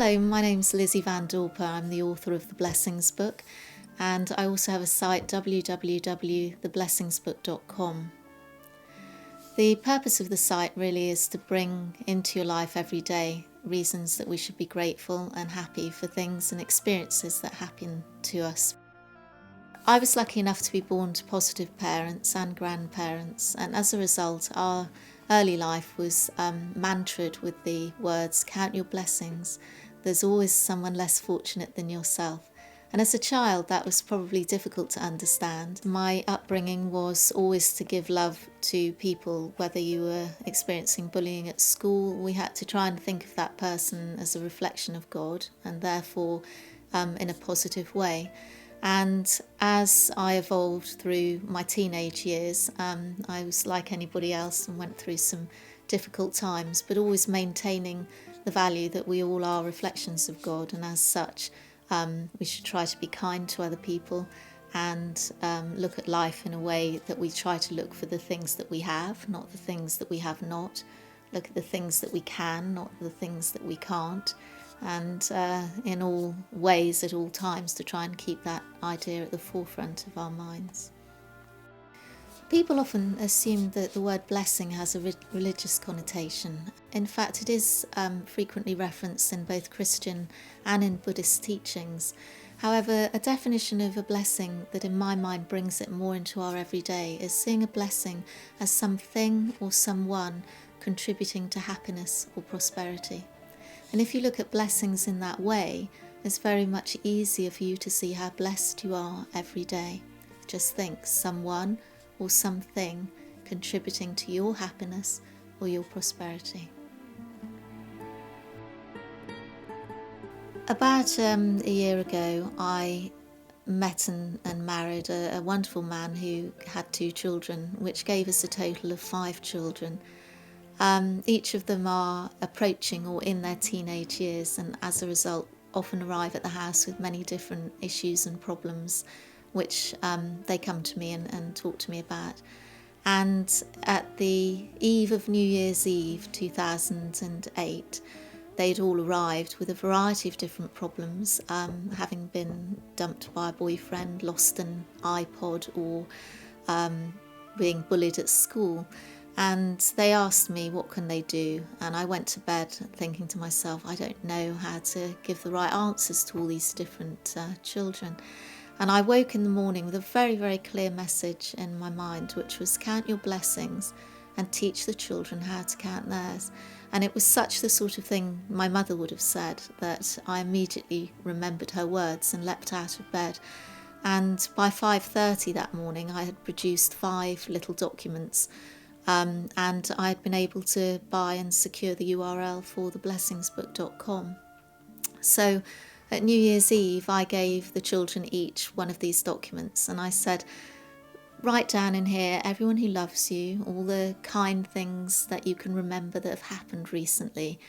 Hello, my name's Lizzie Van Dorper. I'm the author of The Blessings Book, and I also have a site, www.theblessingsbook.com. The purpose of the site really is to bring into your life every day reasons that we should be grateful and happy for things and experiences that happen to us. I was lucky enough to be born to positive parents and grandparents, and as a result, our early life was mantraed with the words, count your blessings. There's always someone less fortunate than yourself. And as a child, that was probably difficult to understand. My upbringing was always to give love to people, whether you were experiencing bullying at school. We had to try and think of that person as a reflection of God, and therefore in a positive way. And as I evolved through my teenage years, I was like anybody else and went through some difficult times, but always maintaining the value that we all are reflections of God, and as such, we should try to be kind to other people and look at life in a way that we try to look for the things that we have, not the things that we have not. Look at the things that we can, not the things that we can't. And in all ways, at all times, to try and keep that idea at the forefront of our minds. People often assume that the word blessing has a religious connotation. In fact, it is frequently referenced in both Christian and in Buddhist teachings. However, a definition of a blessing that in my mind brings it more into our everyday is seeing a blessing as something or someone contributing to happiness or prosperity. And if you look at blessings in that way, it's very much easier for you to see how blessed you are every day. Just think, someone or something contributing to your happiness or your prosperity. About a year ago, I met and married a wonderful man who had 2 children, which gave us a total of 5 children. Each of them are approaching or in their teenage years, and as a result often arrive at the house with many different issues and problems which they come to me and talk to me about. And at the eve of New Year's Eve 2008, they'd all arrived with a variety of different problems, having been dumped by a boyfriend, lost an iPod, or being bullied at school. And they asked me, what can they do? And I went to bed thinking to myself, I don't know how to give the right answers to all these different children. And I woke in the morning with a very, very clear message in my mind, which was count your blessings and teach the children how to count theirs. And it was such the sort of thing my mother would have said that I immediately remembered her words and leapt out of bed. And by 5:30 that morning, I had produced 5 little documents, and I had been able to buy and secure the URL for theblessingsbook.com. So at New Year's Eve, I gave the children each one of these documents, and I said, write down in here everyone who loves you, all the kind things that you can remember that have happened recently.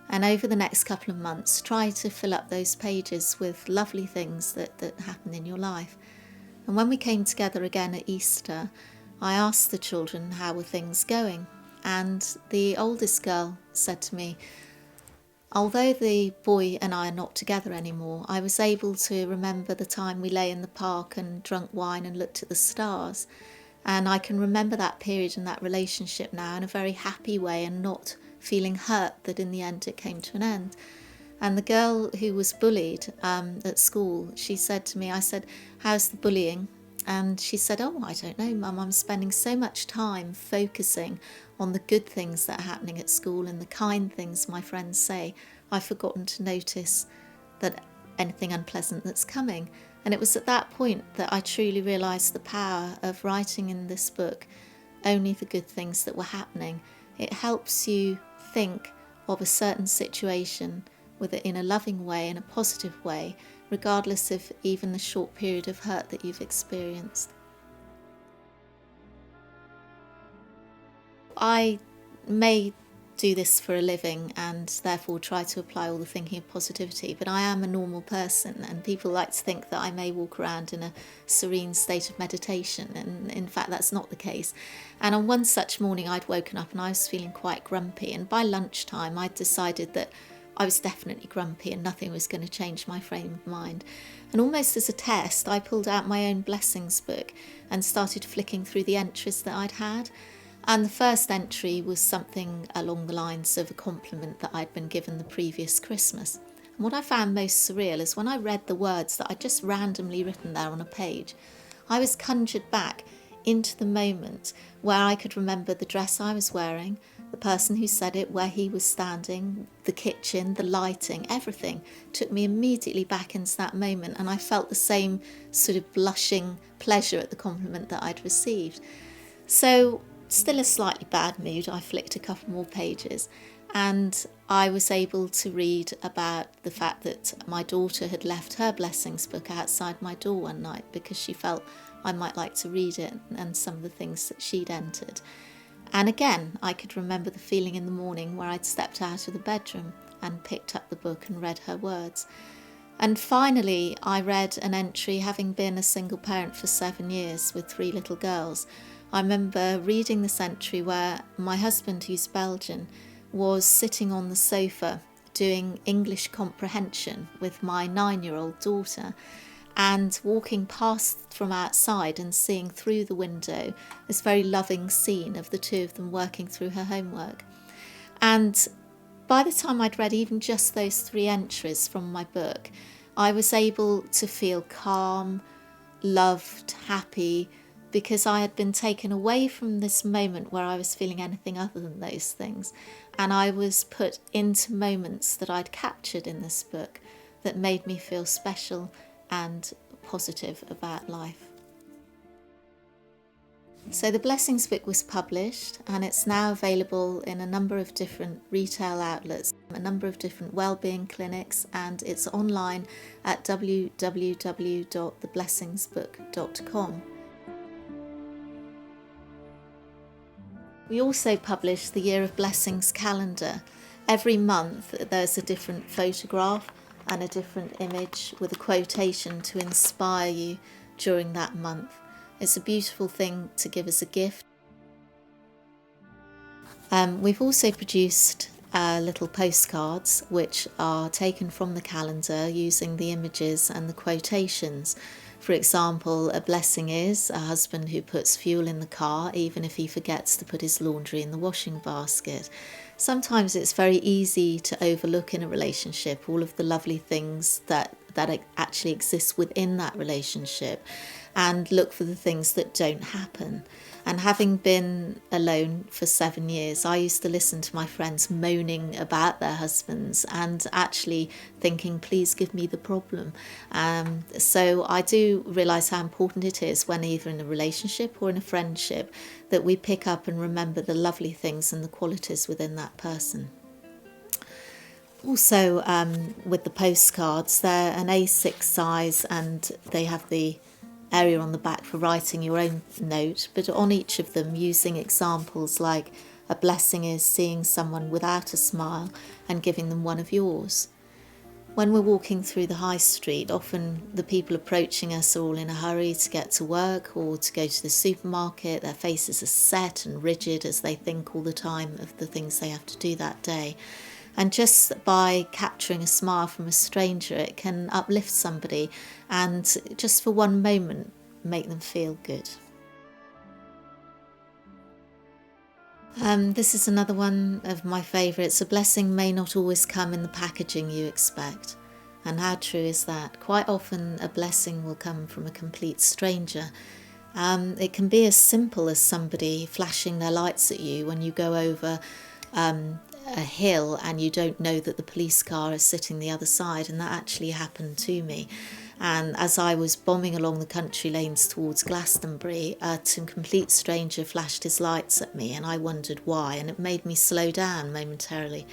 And over the next couple of months, try to fill up those pages with lovely things that happened in your life. And when we came together again at Easter, I asked the children how were things going. And the oldest girl said to me, although the boy and I are not together anymore, I was able to remember the time we lay in the park and drank wine and looked at the stars. And I can remember that period and that relationship now in a very happy way, and not feeling hurt that in the end it came to an end. And the girl who was bullied at school, she said to me, I said, how's the bullying? And she said, oh, I don't know, Mum, I'm spending so much time focusing on the good things that are happening at school and the kind things my friends say, I've forgotten to notice that anything unpleasant that's coming. And it was at that point that I truly realised the power of writing in this book only the good things that were happening. It helps you think of a certain situation in a loving way, in a positive way, regardless of even the short period of hurt that you've experienced. I may do this for a living and therefore try to apply all the thinking of positivity, but I am a normal person, and people like to think that I may walk around in a serene state of meditation, and in fact that's not the case. And on one such morning I'd woken up and I was feeling quite grumpy, and by lunchtime I'd decided that I was definitely grumpy and nothing was going to change my frame of mind. And almost as a test, I pulled out my own blessings book and started flicking through the entries that I'd had. And the first entry was something along the lines of a compliment that I'd been given the previous Christmas. And what I found most surreal is when I read the words that I'd just randomly written there on a page, I was conjured back into the moment where I could remember the dress I was wearing, the person who said it, where he was standing, the kitchen, the lighting, everything took me immediately back into that moment, and I felt the same sort of blushing pleasure at the compliment that I'd received. So, still a slightly bad mood, I flicked a couple more pages and I was able to read about the fact that my daughter had left her blessings book outside my door one night because she felt I might like to read it and some of the things that she'd entered. And again, I could remember the feeling in the morning where I'd stepped out of the bedroom and picked up the book and read her words. And finally, I read an entry, having been a single parent for 7 years with 3 little girls. I remember reading this entry where my husband, who's Belgian, was sitting on the sofa doing English comprehension with my 9-year-old daughter, and walking past from outside and seeing through the window this very loving scene of the two of them working through her homework. And by the time I'd read even just those 3 entries from my book, I was able to feel calm, loved, happy, because I had been taken away from this moment where I was feeling anything other than those things, and I was put into moments that I'd captured in this book that made me feel special and positive about life. So the Blessings book was published, and it's now available in a number of different retail outlets, a number of different wellbeing clinics, and it's online at www.theblessingsbook.com. We also publish the Year of Blessings calendar. Every month there's a different photograph and a different image with a quotation to inspire you during that month. It's a beautiful thing to give as a gift. We've also produced little postcards which are taken from the calendar using the images and the quotations. For example, a blessing is a husband who puts fuel in the car even if he forgets to put his laundry in the washing basket. Sometimes it's very easy to overlook in a relationship all of the lovely things that actually exist within that relationship and look for the things that don't happen. And having been alone for 7 years, I used to listen to my friends moaning about their husbands and actually thinking, please give me the problem. So I do realise how important it is when either in a relationship or in a friendship that we pick up and remember the lovely things and the qualities within that person. Also, with the postcards, they're an A6 size and they have the area on the back for writing your own note, but on each of them using examples like a blessing is seeing someone without a smile and giving them one of yours. When we're walking through the high street, often the people approaching us are all in a hurry to get to work or to go to the supermarket. Their faces are set and rigid as they think all the time of the things they have to do that day. And just by capturing a smile from a stranger, it can uplift somebody and just for one moment make them feel good. This is another one of my favourites. A blessing may not always come in the packaging you expect. And how true is that? Quite often a blessing will come from a complete stranger. It can be as simple as somebody flashing their lights at you when you go over a hill and you don't know that the police car is sitting the other side, and that actually happened to me. And as I was bombing along the country lanes towards Glastonbury, some complete stranger flashed his lights at me and I wondered why, and it made me slow down momentarily.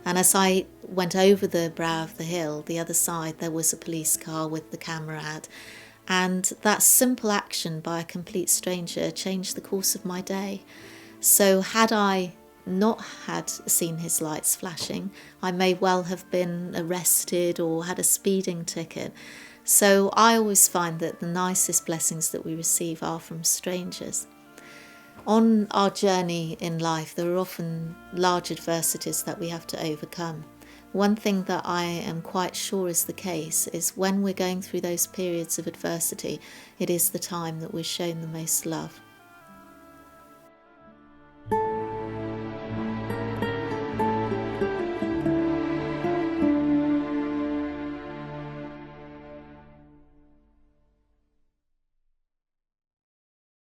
And as I went over the brow of the hill, the other side there was a police car with the camera at, and that simple action by a complete stranger changed the course of my day. So had I not had seen his lights flashing, I may well have been arrested or had a speeding ticket. So I always find that the nicest blessings that we receive are from strangers. On our journey in life, there are often large adversities that we have to overcome. One thing that I am quite sure is the case is when we're going through those periods of adversity, it is the time that we're shown the most love.